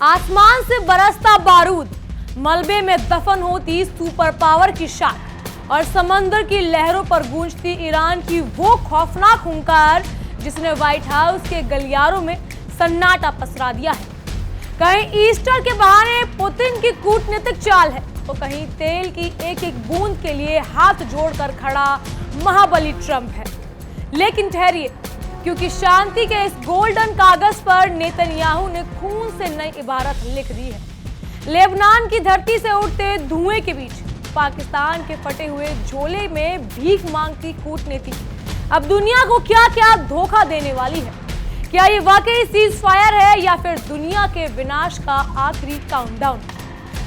आसमान से बरसता बारूद, मलबे में दफन होती सुपर पावर की शान और समंदर की लहरों पर गूंजती ईरान की वो खौफनाक हुंकार जिसने व्हाइट हाउस के गलियारों में सन्नाटा पसरा दिया है। कहीं ईस्टर के बहाने पुतिन की कूटनीतिक चाल है तो कहीं तेल की एक एक बूंद के लिए हाथ जोड़कर खड़ा महाबली ट्रंप है। लेकिन ठहरिए, क्योंकि शांति के इस गोल्डन कागज पर नेतन्याहू ने खून से नई इबारत लिख दी है। लेबनान की धरती से उठते धुएं के बीच पाकिस्तान के फटे हुए झोले में भीख मांगती कूटनीति अब दुनिया को क्या क्या धोखा देने वाली है। क्या ये वाकई सीज फायर है या फिर दुनिया के विनाश का आखिरी काउंटडाउन?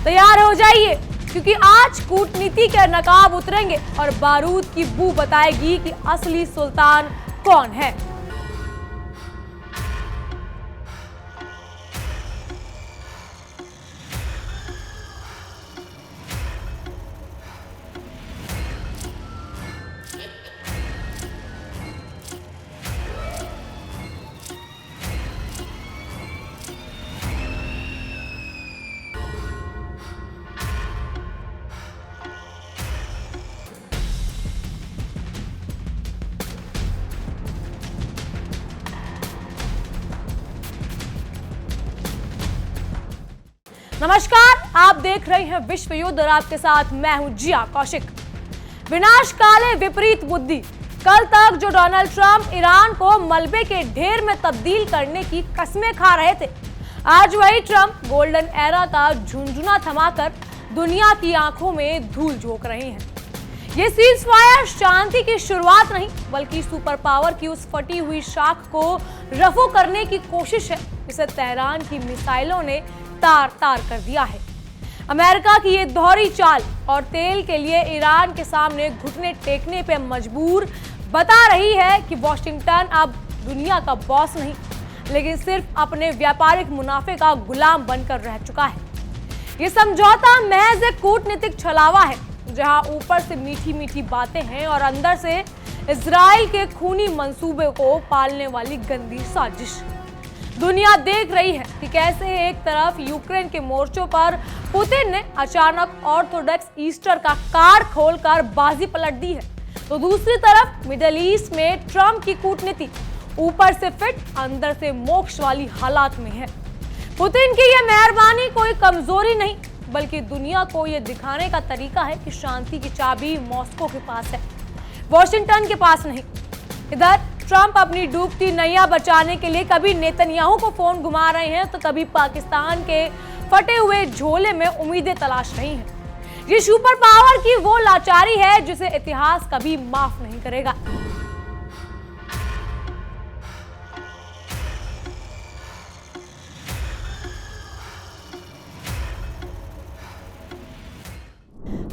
तैयार हो जाइए, क्योंकि आज कूटनीति के नकाब उतरेंगे और बारूद की बू बताएगी कि असली सुल्तान कौन है। नमस्कार, आप देख रहे हैं विश्व युद्ध और आपके साथ मैं हूं जिया कौशिक। विनाश काले विपरीत बुद्धि। कल तक जो डोनाल्ड ट्रंप ईरान को मलबे के ढेर में तब्दील करने की कस्में खा रहे थे, आज वही ट्रंप गोल्डन एरा का झुंझुना थमाकर दुनिया की आंखों में धूल झोंक रहे हैं। ये सीज फायर शांति की शुरुआत नहीं, बल्कि सुपर पावर की उस फटी हुई शाख को रफू करने की कोशिश है जिसे तेहरान की मिसाइलों ने तार तार कर दिया है। अमेरिका की ये दोहरी चाल और तेल के लिए ईरान के सामने घुटने टेकने पे मजबूर बता रही है कि वॉशिंगटन अब दुनिया का बॉस नहीं, लेकिन सिर्फ अपने व्यापारिक मुनाफे का गुलाम बनकर रह चुका है। ये समझौता महज एक कूटनीतिक छलावा है, जहां ऊपर से मीठी मीठी बातें हैं और अंदर से इजराइल के खूनी मंसूबे को पालने वाली गंदी साजिश। दुनिया देख रही है कि कैसे एक तरफ यूक्रेन के मोर्चों पर पुतिन ने अचानक ऑर्थोडॉक्स ईस्टर का कार्ड खोलकर बाजी पलट दी है, तो दूसरी तरफ मिडिल ईस्ट में ट्रंप की कूटनीति ऊपर से फिट अंदर से मोक्ष वाली हालात में है। पुतिन की यह मेहरबानी कोई कमजोरी नहीं, बल्कि दुनिया को यह दिखाने का तरीका है कि शांति की चाबी मॉस्को के पास है, वॉशिंगटन के पास नहीं। इधर ट्रंप अपनी डूबती नैया बचाने के लिए कभी नेतन्याहू को फोन घुमा रहे हैं तो कभी पाकिस्तान के फटे हुए झोले में उम्मीदें तलाश रही हैं। ये सुपर पावर की वो लाचारी है जिसे इतिहास कभी माफ नहीं करेगा।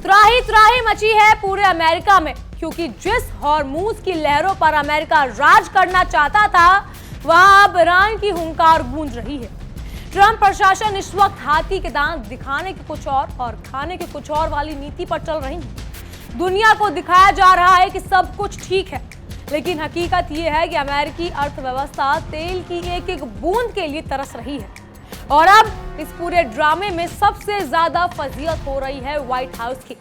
त्राही त्राही मची है पूरे अमेरिका में, क्योंकि जिस हॉर्मूज की लहरों पर अमेरिका राज करना चाहता था, वहां अब ईरान की हुंकार गूंज रही है। ट्रंप प्रशासन इस वक्त हाथी के दांत दिखाने के कुछ और खाने के कुछ और वाली नीति पर चल रही है। दुनिया को दिखाया जा रहा है कि सब कुछ ठीक है, लेकिन हकीकत यह है कि अमेरिकी अर्थव्यवस्था तेल की एक एक बूंद के लिए तरस रही है। और अब इस पूरे ड्रामे में सबसे ज्यादा फजीहत हो रही है व्हाइट हाउस की,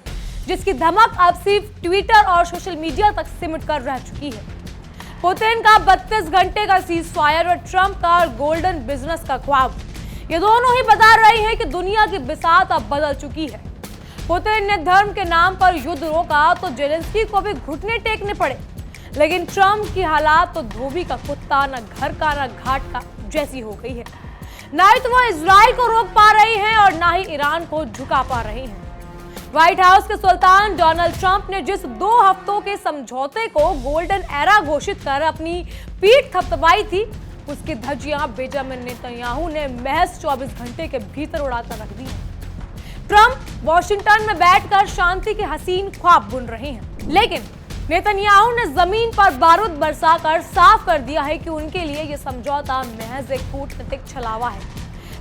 जिसकी धमक अब सिर्फ ट्विटर और सोशल मीडिया तक सिमट कर रह चुकी है। पुतिन का 32 घंटे का सीज फायर और ट्रंप का गोल्डन बिजनेस का ख्वाब, ये दोनों ही बता रहे हैं कि दुनिया की बिसात अब बदल चुकी है। पुतिन ने धर्म के नाम पर युद्ध रोका तो जेलेंस्की को भी घुटने टेकने पड़े, लेकिन ट्रंप की हालात तो धोबी का कुत्ता, न घर का न घाट का जैसी हो गई है। ना ही तो वो इजराइल को रोक पा रही हैं और ना ही ईरान को झुका पा रही हैं। व्हाइट हाउस के सुल्तान डोनाल्ड ट्रंप ने जिस 2 हफ्तों के समझौते को गोल्डन एरा घोषित कर अपनी पीठ थपथपाई थी, उसकी धज्जियां बेंजामिन नेतन्याहू ने महज 24 घंटे के भीतर उड़ाकर रख दी। ट्रंप वॉशिंगटन में बैठकर शांति के हसीन ख्वाब बुन रहे हैं, लेकिन नेतन्याहू ने जमीन पर बारूद बरसाकर साफ कर दिया है कि उनके लिए यह समझौता महज एक कूटनीतिक छलावा है।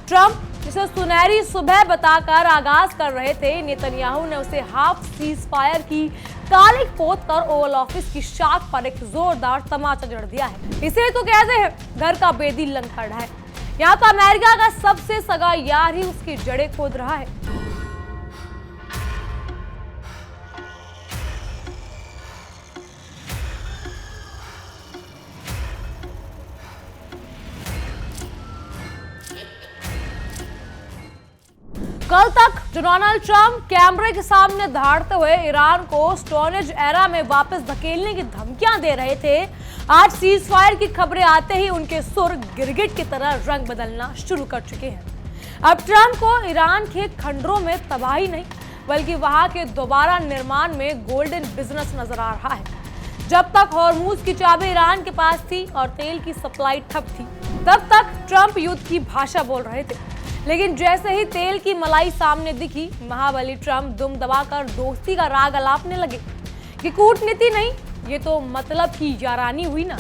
ट्रंप जिसे सुनहरी सुबह बताकर आगाज कर रहे थे, नेतन्याहू ने उसे हाफ सीज फायर की कालिक पोत कर ओवल ऑफिस की शाख पर एक जोरदार तमाचा जड़ दिया है। इसे तो कहते हैं घर का बेदी लंग खड़ा है। यहाँ तो अमेरिका का सबसे सगा यार ही उसकी जड़ें खोद रहा है। कल तक जो डोनाल्ड ट्रंप कैमरे के सामने दहाड़ते हुए ईरान को स्टोन एज एरा में वापस धकेलने की धमकियां दे रहे थे, आज सीज फायर की खबरें आते ही उनके सुर गिरगिट की तरह रंग बदलना शुरू कर चुके हैं। अब ट्रंप को ईरान के खंडरों में तबाही नहीं बल्कि वहां के दोबारा निर्माण में गोल्डन बिजनेस नजर आ रहा है। जब तक हॉर्मूज की चाबी ईरान के पास थी और तेल की सप्लाई ठप थी, तब तक ट्रंप युद्ध की भाषा बोल रहे थे। लेकिन जैसे ही तेल की मलाई सामने दिखी, महाबली ट्रंप दुम दबाकर दोस्ती का राग अलापने लगे कि कूटनीति नहीं, ये तो मतलब की यारानी हुई ना।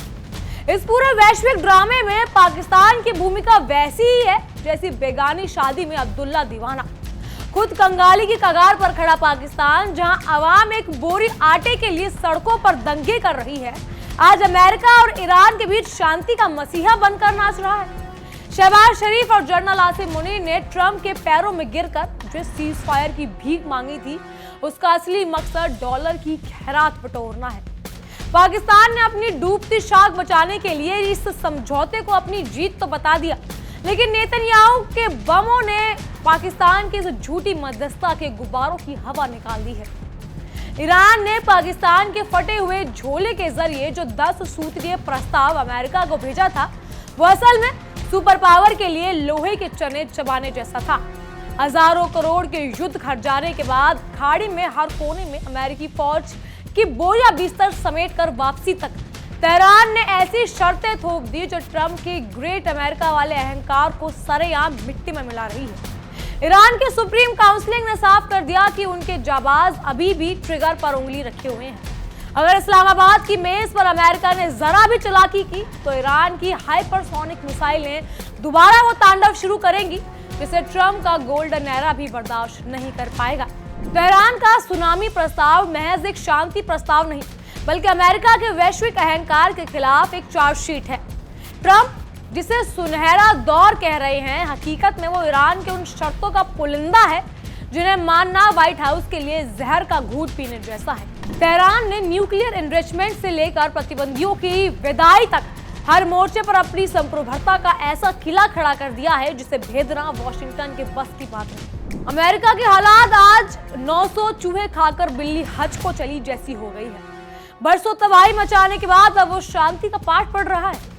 इस पूरे वैश्विक ड्रामे में पाकिस्तान की भूमिका वैसी ही है जैसी बेगानी शादी में अब्दुल्ला दीवाना। खुद कंगाली की कगार पर खड़ा पाकिस्तान, जहां अवाम एक बोरी आटे के लिए सड़कों पर दंगे कर रही है, आज अमेरिका और ईरान के बीच शांति का मसीहा बनकर नाच रहा है। शहबाज शरीफ और जनरल आसिम मुनीर ने ट्रंप के पैरों में गिरकर जो सीज फायर की भीख मांगी थी, उसका असली मकसद डॉलर की खैरात बटोरना है। पाकिस्तान ने अपनी डूबती शाख बचाने के लिए इस समझौते को अपनी जीत तो बता दिया, लेकिन नेतन्याहू के बमों ने पाकिस्तान की इस झूठी मध्यस्थता के गुब्बारों की हवा निकाल दी है। ईरान ने पाकिस्तान के फटे हुए झोले के जरिए जो 10 सूत्रीय प्रस्ताव अमेरिका को भेजा था, वो असल में सुपर पावर के लिए लोहे के चने चबाने जैसा था। हजारों करोड़ के युद्ध खर्च जाने के बाद खाड़ी में हर कोने में अमेरिकी फौज की बोरिया बिस्तर समेटकर वापसी तक तेहरान ने ऐसी शर्तें थोप दी जो ट्रंप के ग्रेट अमेरिका वाले अहंकार को सरेआम मिट्टी में मिला रही है। ईरान के सुप्रीम काउंसिल ने साफ कर दिया कि उनके जाबाज अभी भी ट्रिगर पर उंगली रखे हुए हैं। अगर इस्लामाबाद की मेज पर अमेरिका ने जरा भी चालाकी की तो ईरान की हाइपरसोनिक मिसाइलें दोबारा वो तांडव शुरू करेंगी जिसे ट्रंप का गोल्डन एरा भी बर्दाश्त नहीं कर पाएगा। तेहरान का सुनामी प्रस्ताव महज एक शांति प्रस्ताव नहीं बल्कि अमेरिका के वैश्विक अहंकार के खिलाफ एक चार्जशीट है। ट्रंप जिसे सुनहरा दौर कह रहे हैं, हकीकत में वो ईरान के उन शर्तों का पुलिंदा है जिन्हें मानना व्हाइट हाउस के लिए जहर का घूंट पीने जैसा है। तेहरान ने न्यूक्लियर एनरिचमेंट से लेकर प्रतिबंधियों की विदाई तक हर मोर्चे पर अपनी संप्रभुता का ऐसा किला खड़ा कर दिया है जिसे भेदना वॉशिंगटन के बस की बात है। अमेरिका के हालात आज 900 चूहे खाकर बिल्ली हज को चली जैसी हो गई है। बरसों तबाही मचाने के बाद अब वो शांति का पाठ पढ़ रहा है।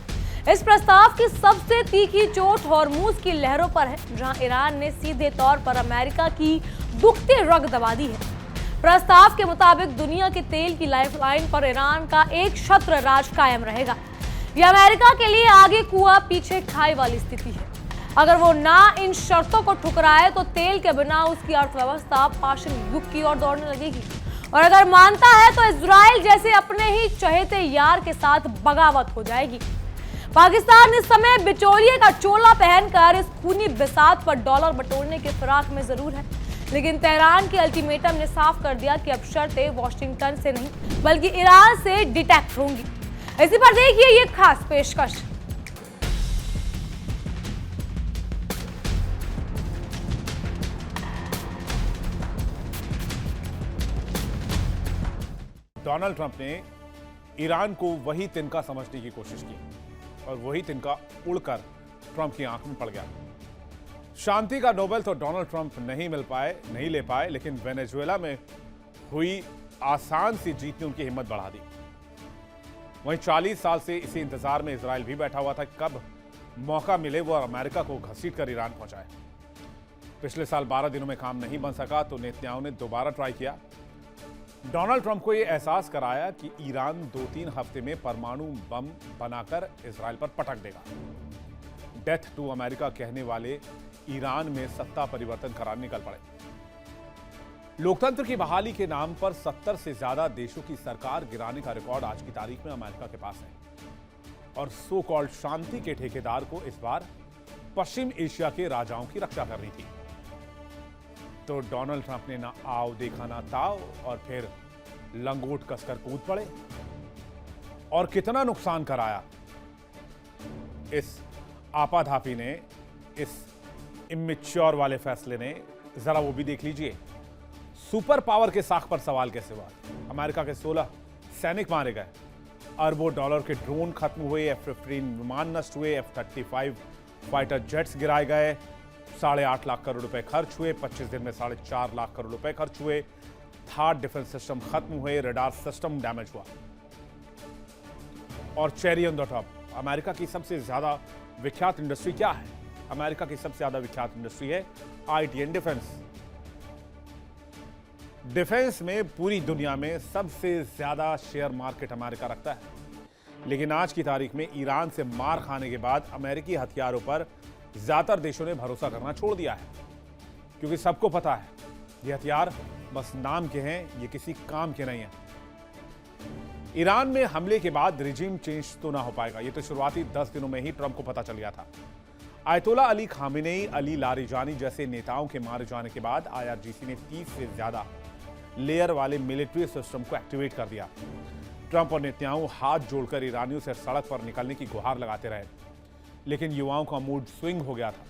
इस प्रस्ताव की सबसे तीखी चोट हॉर्मूज की लहरों पर है, जहां ईरान ने सीधे तौर पर अमेरिका की दुखती रग दबा दी है। प्रस्ताव के मुताबिक दुनिया के तेल की लाइफलाइन पर ईरान का एक छत्र राज कायम रहेगा। यह अमेरिका के लिए आगे कुआं पीछे खाई वाली स्थिति है। अगर वो ना इन शर्तों को ठुकराए तो तेल के बिना उसकी अर्थव्यवस्था पाषाण युग की ओर दौड़ने लगेगी, और अगर मानता है तो इजराइल जैसे अपने ही चहेते यार के साथ बगावत हो जाएगी। पाकिस्तान इस समय बिचौलिए का चोला पहनकर इस खूनी बिसात पर डॉलर बटोरने के फिराक में जरूर है, लेकिन तेहरान के अल्टीमेटम ने साफ कर दिया कि अब शर्तें वॉशिंगटन से नहीं बल्कि ईरान से डिटेक्ट होंगी। इसी पर देखिए ये खास पेशकश। डोनाल्ड ट्रंप ने ईरान को वही तिनका समझने की कोशिश की और वही तिनका उड़कर ट्रंप की आंख में पड़ गया। शांति का नोबेल तो डोनाल्ड ट्रंप नहीं ले पाए, लेकिन वेनेजुएला में हुई आसान सी जीत ने उनकी हिम्मत बढ़ा दी। वहीं 40 साल से इसी इंतजार में इजराइल भी बैठा हुआ था कि कब मौका मिले वो अमेरिका को घसीटकर ईरान पहुंचाए। पिछले साल 12 दिनों में काम नहीं बन सका तो नेतन्याहू ने दोबारा ट्राई किया। डोनाल्ड ट्रंप को यह एहसास कराया कि ईरान 2-3 हफ्ते में परमाणु बम बनाकर इजराइल पर पटक देगा। डेथ टू अमेरिका कहने वाले ईरान में सत्ता परिवर्तन कराने निकल पड़े। लोकतंत्र की बहाली के नाम पर 70 से ज्यादा देशों की सरकार गिराने का रिकॉर्ड आज की तारीख में अमेरिका के पास है, और सो कॉल्ड शांति के ठेकेदार को इस बार पश्चिम एशिया के राजाओं की रक्षा करनी थी। तो डोनाल्ड ट्रंप ने ना आओ देखा ना ताओ और फिर लंगोट कसकर कूद पड़े और कितना नुकसान कराया। इस आपाधापी ने, इस इमेच्योर वाले फैसले ने, जरा वो भी देख लीजिए। सुपर पावर के साख पर सवाल कैसे हुआ? अमेरिका के 16 सैनिक मारे गए, अरबों डॉलर के ड्रोन खत्म हुए, F-15 विमान नष्ट हुए, F-35 फाइटर जेट्स गिराए गए, 8.5 लाख करोड़ रुपए खर्च हुए, 25 दिन में 4.5 लाख करोड़ रुपए खर्च हुए, थार्ड डिफेंस सिस्टम खत्म हुए, रडार सिस्टम डैमेज हुआ। और cherry on the top, America की सबसे ज्यादा विख्यात इंडस्ट्री क्या है? अमेरिका की सबसे ज्यादा विख्यात इंडस्ट्री है आईटी एंड डिफेंस। डिफेंस में पूरी दुनिया में सबसे ज्यादा शेयर मार्केट अमेरिका रखता है। लेकिन आज की तारीख में ईरान से मार खाने के बाद अमेरिकी हथियारों पर ज्यादातर देशों ने भरोसा करना छोड़ दिया है, क्योंकि सबको पता है ये हथियार बस नाम के हैं, ये किसी काम के नहीं हैं। ईरान में हमले के बाद रिजीम चेंज तो ना हो पाएगा, ये तो शुरुआती 10 दिनों में ही ट्रंप को पता चल गया था। आयतोला अली खामेनेई, अली लारिजानी जैसे नेताओं के मारे जाने के बाद IRGC ने 30 से ज्यादा लेयर वाले मिलिट्री सिस्टम को एक्टिवेट कर दिया। ट्रंप और नेतन्याहू हाथ जोड़कर ईरानियों से सड़क पर निकलने की गुहार लगाते रहे, लेकिन युवाओं का मूड स्विंग हो गया था।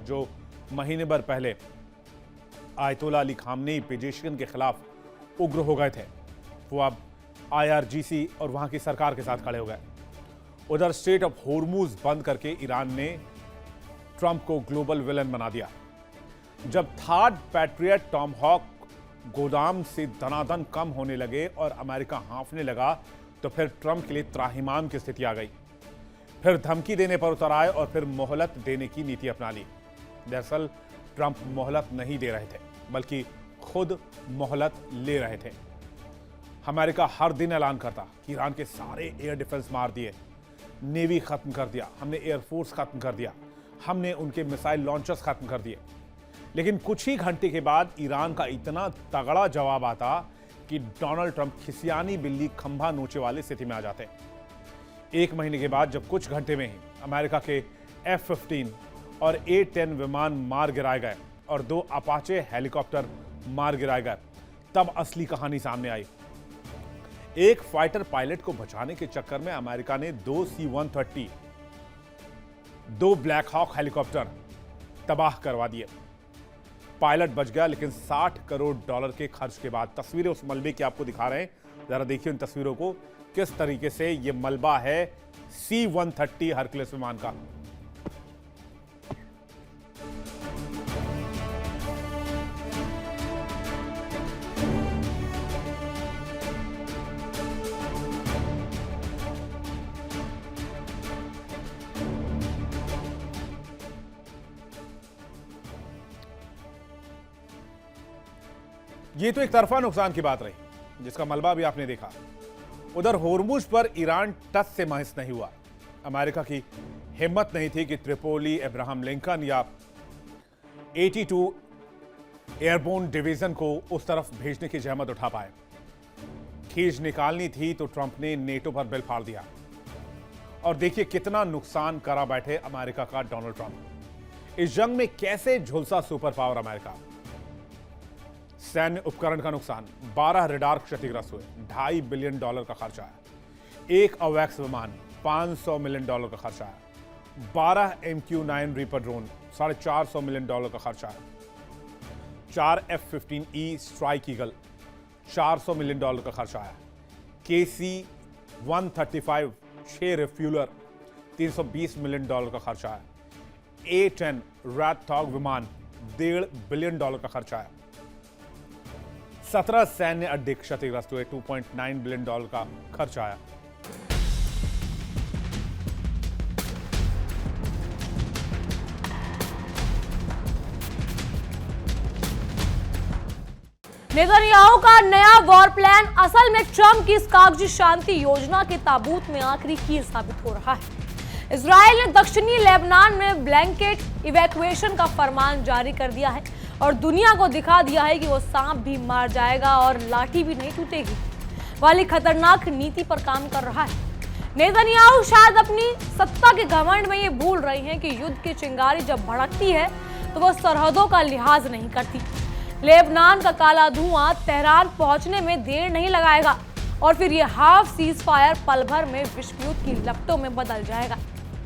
जो महीने भर पहले आयतोला अली खामेनेई पेजेशियन के खिलाफ उग्र हो गए थे, वो अब IRGC और वहां की सरकार के साथ खड़े हो गए। उधर स्ट्रेट ऑफ होर्मुज बंद करके ईरान ने ट्रंप को ग्लोबल विलन बना दिया। जब थर्ड पैट्रियट टॉमहॉक गोदाम से दनादन कम होने लगे और अमेरिका हाँफने लगा, तो फिर ट्रंप के लिए त्राहिमाम की स्थिति आ गई। फिर धमकी देने पर उतर आए और फिर मोहलत देने की नीति अपना ली। दरअसल ट्रंप मोहलत नहीं दे रहे थे, बल्कि खुद मोहलत ले रहे थे। अमेरिका हर दिन ऐलान करता कि ईरान के सारे एयर डिफेंस मार दिए, नेवी खत्म कर दिया, हमने एयरफोर्स खत्म कर दिया, हमने उनके मिसाइल लॉन्चर्स खत्म कर दिए। लेकिन कुछ ही घंटे के बाद ईरान का इतना तगड़ा जवाब आता कि डोनाल्ड ट्रंप खिसियानी बिल्ली खंभा नोचे वाली स्थिति में आ जाते। एक महीने के बाद जब कुछ घंटे में ही अमेरिका के F-15 और A-10 विमान मार गिराए गए और 2 अपाचे हेलीकॉप्टर मार गिराए गए, तब असली कहानी सामने आई। एक फाइटर पायलट को बचाने के चक्कर में अमेरिका ने 2 C-130, 2 ब्लैक हॉक हेलीकॉप्टर तबाह करवा दिए। पायलट बच गया, लेकिन $60 करोड़ के खर्च के बाद। तस्वीरें उस मलबे की आपको दिखा रहे हैं, जरा देखिए उन तस्वीरों को, किस तरीके से ये मलबा है C-130 हरक्यूलिस विमान का। ये तो एक तरफा नुकसान की बात रही, जिसका मलबा भी आपने देखा। उधर होर्मुज पर ईरान टस से महस नहीं हुआ। अमेरिका की हिम्मत नहीं थी कि त्रिपोली, अब्राहम लिंकन या 82 एयरबोर्न डिवीजन को उस तरफ भेजने की जहमत उठा पाए। खींच निकालनी थी तो ट्रंप ने नेटो पर बिल फाड़ दिया। और देखिए कितना नुकसान करा बैठे अमेरिका का डोनाल्ड ट्रंप। इस जंग में कैसे झुलसा सुपर पावर अमेरिका। सैन्य उपकरण का नुकसान, 12 रडार क्षतिग्रस्त हुए, $2.5 बिलियन का खर्च आया। एक अवैक्स विमान, $500 मिलियन का खर्च आया। 12 MQ-9 रीपर ड्रोन, $450 मिलियन का खर्च आया। 4 F-15E स्ट्राइक ईगल, $400 मिलियन का खर्च आया। KC-135 6 रिफ्यूलर, $320 मिलियन का खर्च आया। A-10 रैथॉग विमान, $1.5 बिलियन का खर्च आया। 17 सैन्य अड्डे क्षतिग्रस्त हुए, $2.9 बिलियन का खर्च आया। नेतन्याहू का नया वॉर प्लान असल में ट्रंप की इस कागजी शांति योजना के ताबूत में आखिरी कील साबित हो रहा है। इजराइल ने दक्षिणी लेबनान में ब्लैंकेट इवैक्यूएशन का फरमान जारी कर दिया है और दुनिया को दिखा दिया है कि वो सांप भी मार जाएगा और लाठी भी नहीं टूटेगी वाली खतरनाक नीति पर काम कर रहा है। नेतन्याहू शायद अपनी सत्ता के घमंड में ये भूल रहे हैं कि युद्ध की चिंगारी जब भड़कती है तो वो सरहदों का लिहाज नहीं करती। लेबनान का काला धुआं तेहरान पहुंचने में देर नहीं लगाएगा और फिर ये हाफ सीज फायर पल भर में विश्व युद्ध की लपटों में बदल जाएगा।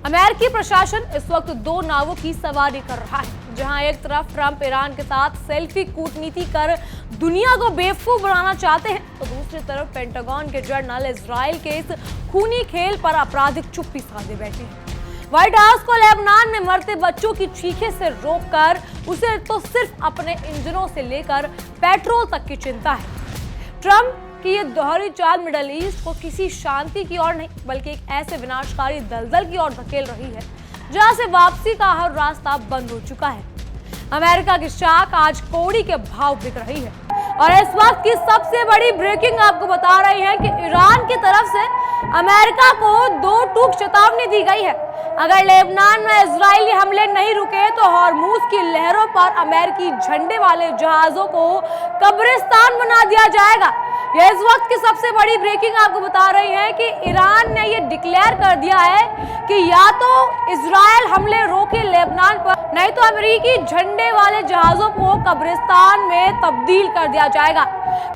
अमेरिकी प्रशासन इस वक्त दो नावों की सवारी कर रहा है। जहां एक तरफ ट्रंप ईरान के साथ सेल्फी कूटनीति कर दुनिया को बेवकूफ बनाना चाहते हैं, तो दूसरी तरफ पेंटागन के जनरल इजराइल के इस खूनी खेल पर आपराधिक चुप्पी साधे बैठे हैं। व्हाइट हाउस को लेबनान में मरते बच्चों की चीखें से रोककर उसे तो सिर्फ अपने इंजनों से लेकर पेट्रोल तक की चिंता है। ट्रंप कि ये दोहरी चाल मिडल ईस्ट को किसी शांति की ओर नहीं बल्कि एक ऐसे विनाशकारी दलदल की ओर धकेल रही है जहां से वापसी का हर रास्ता बंद हो चुका है। अमेरिका की शाख आज कौड़ी के भाव बिक रही है और इस वक्त की सबसे बड़ी ब्रेकिंग आपको बता रही है कि ईरान की तरफ से अमेरिका को दो टूक चेतावनी दी गई है। अगर लेबनान में इजरायली हमले नहीं रुके तो हॉर्मूज की लहरों पर अमेरिकी झंडे वाले जहाजों को कब्रिस्तान बना दिया जाएगा। यह इस वक्त की सबसे बड़ी ब्रेकिंग आपको बता रही है कि ईरान ने यह डिक्लेयर कर दिया है कि या तो इजराइल हमले रोके लेबनान पर, नहीं तो अमेरिकी झंडे वाले जहाजों को कब्रिस्तान में तब्दील कर दिया जाएगा।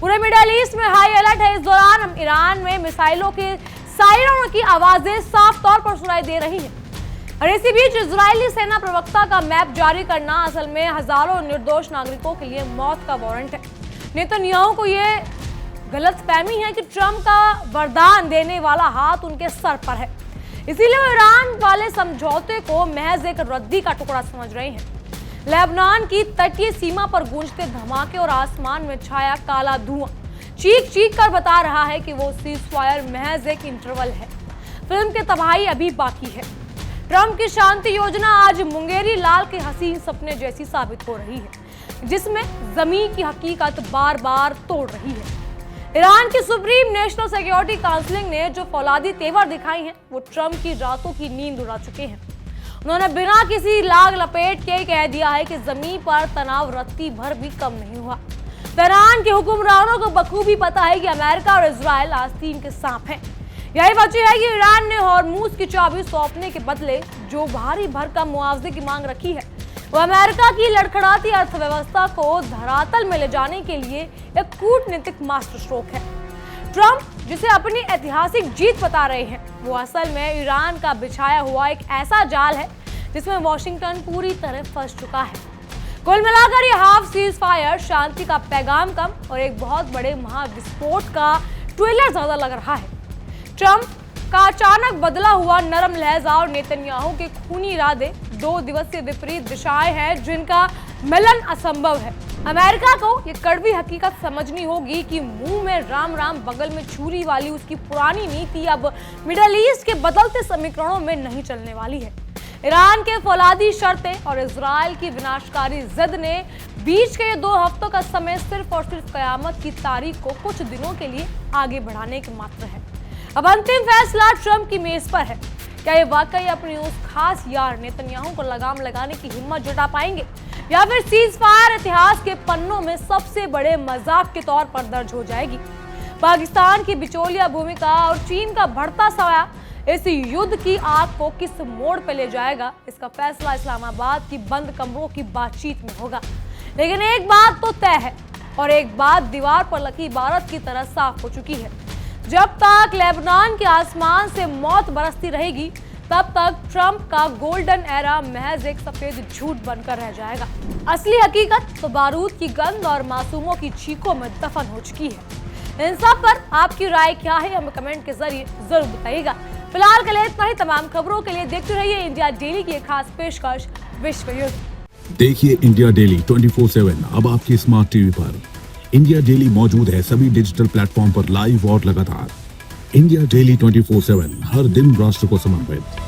पूरे मिडल ईस्ट में हाई अलर्ट है। इस दौरान ईरान में मिसाइलों के सायरनों की आवाजें साफ तौर पर सुनाई दे रही है। और इसी बीच इजरायली सेना प्रवक्ता का मैप जारी करना असल में हजारों निर्दोष नागरिकों के लिए मौत का वारंट है। नेतन्याहू को ये गलतफहमी है कि ट्रंप का वरदान देने वाला हाथ उनके सर पर है, इसीलिए वो ईरान वाले समझौते को महज एक रद्दी का टुकड़ा समझ रहे हैं। लेबनान की तटीय सीमा पर गूंजते धमाके और आसमान में छाया काला धुआं चीख चीख कर बता रहा है कि वो सीज़फायर महज एक इंटरवल है। फिल्म की तबाही अभी बाकी है। ट्रंप की शांति योजना आज मुंगेरी लाल के हसीन सपने जैसी साबित हो रही है, जिसमें जमीन की हकीकत बार बार तोड़ रही है। ईरान की सुप्रीम नेशनल सिक्योरिटी काउंसिल ने जो फौलादी तेवर दिखाई हैं, वो ट्रंप की रातों की नींद उड़ा चुके हैं। उन्होंने बिना किसी लाग लपेट के कह दिया है कि जमीन पर तनाव रत्ती भर भी कम नहीं हुआ। तेहरान के हुक्मरानों को बखूबी पता है कि अमेरिका और इजराइल आस्तीन के सांप हैं। यही वजह है कि ईरान ने हॉर्मूज की चाबी सौंपने के बदले जो भारी भरकम मुआवजे की मांग रखी है, वो अमेरिका की लड़खड़ाती अर्थव्यवस्था को धरातल में ले जाने के लिए एक कूटनीतिक मास्टर स्ट्रोक है। ट्रंप जिसे अपनी ऐतिहासिक जीत बता रहे हैं, वो असल में ईरान का बिछाया हुआ एक ऐसा जाल है जिसमें वॉशिंगटन पूरी तरह फंस चुका है। कुल मिलाकर ये हाफ सीज फायर शांति का पैगाम कम और एक बहुत बड़े महाविस्फोट का ट्रेलर ज्यादा लग रहा है। ट्रंप का अचानक बदला हुआ नरम लहजा और नेतन्याहू के खूनी इरादे दो दिवसीय विपरीत दिशाएं हैं जिनका मिलन असंभव है। अमेरिका को ये कड़वी हकीकत समझनी होगी कि मुंह में राम राम बगल में छुरी वाली उसकी पुरानी नीति अब मिडल ईस्ट के बदलते समीकरणों में नहीं चलने वाली है। ईरान के फौलादी शर्तें और इजराइल की विनाशकारी जिद ने बीच के ये 2 हफ्तों का समय सिर्फ और सिर्फ कयामत की तारीख को कुछ दिनों के लिए आगे बढ़ाने के मात्र है। अब अंतिम फैसला ट्रंप की मेज पर है। क्या ये वाकई अपनी उस खास यार नेतन्याहू को लगाम लगाने की हिम्मत जुटा पाएंगे या फिर सीज फायर इतिहास के पन्नों में सबसे बड़े मजाक के तौर पर दर्ज हो जाएगी। पाकिस्तान की बिचौलिया भूमिका और चीन का बढ़ता साया इस युद्ध की आग को किस मोड़ पे ले जाएगा, इसका फैसला इस्लामाबाद की बंद कमरों की बातचीत में होगा। लेकिन एक बात तो तय है और एक बात दीवार पर लगी इबारत की तरह साफ हो चुकी है। जब तक लेबनान के आसमान से मौत बरसती रहेगी, तब तक ट्रंप का गोल्डन एरा महज एक सफेद झूठ बनकर रह जाएगा। असली हकीकत तो बारूद की गंध और मासूमों की चीखों में दफन हो चुकी है। इन सब पर आपकी राय क्या है, हमें कमेंट के जरिए जरूर बताइएगा। फिलहाल के लिए इतना ही। तमाम खबरों के लिए देखते रहिए इंडिया डेली की एक खास पेशकश विश्व युद्ध। देखिए इंडिया डेली 24/7 अब आपकी स्मार्ट टीवी पर। इंडिया डेली मौजूद है सभी डिजिटल प्लेटफॉर्म पर लाइव और लगातार। इंडिया डेली 24/7 हर दिन राष्ट्र को समर्पित।